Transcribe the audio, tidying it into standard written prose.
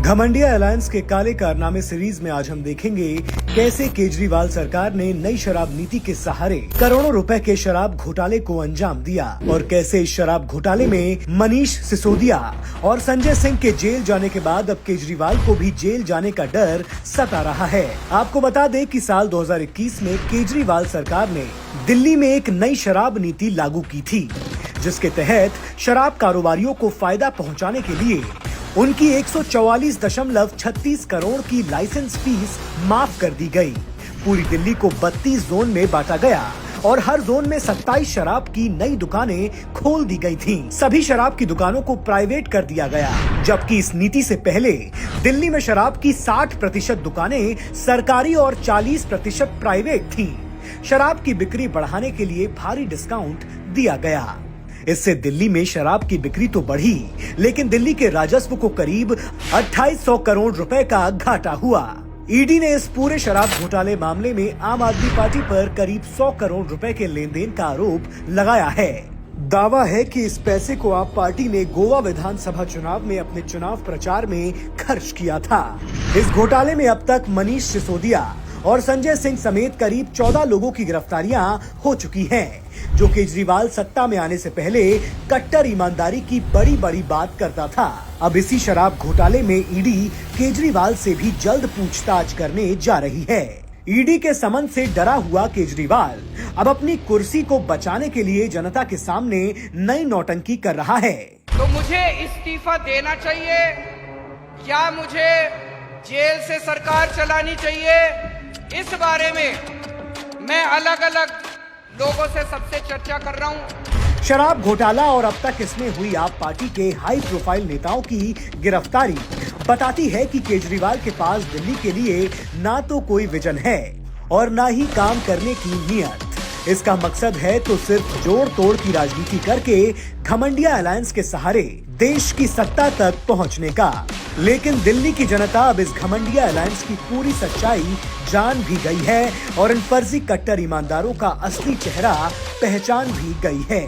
घमंडिया alliance के काले कारनामे सीरीज में आज हम देखेंगे कैसे केजरीवाल सरकार ने नई शराब नीति के सहारे करोड़ों रुपए के शराब घोटाले को अंजाम दिया और कैसे इस शराब घोटाले में मनीष सिसोदिया और संजय सिंह के जेल जाने के बाद अब केजरीवाल को भी जेल जाने का डर सता रहा है। आपको बता दें कि साल 2021 में केजरीवाल सरकार ने दिल्ली में एक नई शराब नीति लागू की थी, जिसके तहत शराब कारोबारियों को फायदा पहुंचाने के लिए उनकी 144.36 करोड़ की लाइसेंस फीस माफ कर दी गई। पूरी दिल्ली को 32 जोन में बांटा गया और हर जोन में 27 शराब की नई दुकानें खोल दी गई थीं। सभी शराब की दुकानों को प्राइवेट कर दिया गया, जबकि इस नीति से पहले दिल्ली में शराब की 60% दुकानें सरकारी और 40% प्राइवेट थीं। शराब की बिक्री बढ़ाने के लिए भारी डिस्काउंट दिया गया। इससे दिल्ली में शराब की बिक्री तो बढ़ी, लेकिन दिल्ली के राजस्व को करीब 2800 करोड़ रुपए का घाटा हुआ। ईडी ने इस पूरे शराब घोटाले मामले में आम आदमी पार्टी पर करीब 100 करोड़ रुपए के लेन देन का आरोप लगाया है। दावा है कि इस पैसे को आप पार्टी ने गोवा विधानसभा चुनाव में अपने चुनाव प्रचार में खर्च किया था। इस घोटाले में अब तक मनीष सिसोदिया और संजय सिंह समेत करीब 14 लोगों की गिरफ्तारियां हो चुकी हैं, जो केजरीवाल सत्ता में आने से पहले कट्टर ईमानदारी की बड़ी बड़ी बात करता था। अब इसी शराब घोटाले में ईडी केजरीवाल से भी जल्द पूछताछ करने जा रही है। ईडी के समन से डरा हुआ केजरीवाल अब अपनी कुर्सी को बचाने के लिए जनता के सामने नई नौटंकी कर रहा है। तो मुझे इस्तीफा देना चाहिए या मुझे जेल से सरकार चलानी चाहिए, इस बारे में मैं अलग अलग लोगों से सबसे चर्चा कर रहा हूं। शराब घोटाला और अब तक इसमें हुई आप पार्टी के हाई प्रोफाइल नेताओं की गिरफ्तारी बताती है कि केजरीवाल के पास दिल्ली के लिए ना तो कोई विजन है और ना ही काम करने की नीयत। इसका मकसद है तो सिर्फ जोड़ तोड़ की राजनीति करके घमंडिया अलायंस के सहारे देश की सत्ता तक पहुंचने का। लेकिन दिल्ली की जनता अब इस घमंडिया अलायंस की पूरी सच्चाई जान भी गई है और इन फर्जी कट्टर ईमानदारों का असली चेहरा पहचान भी गई है।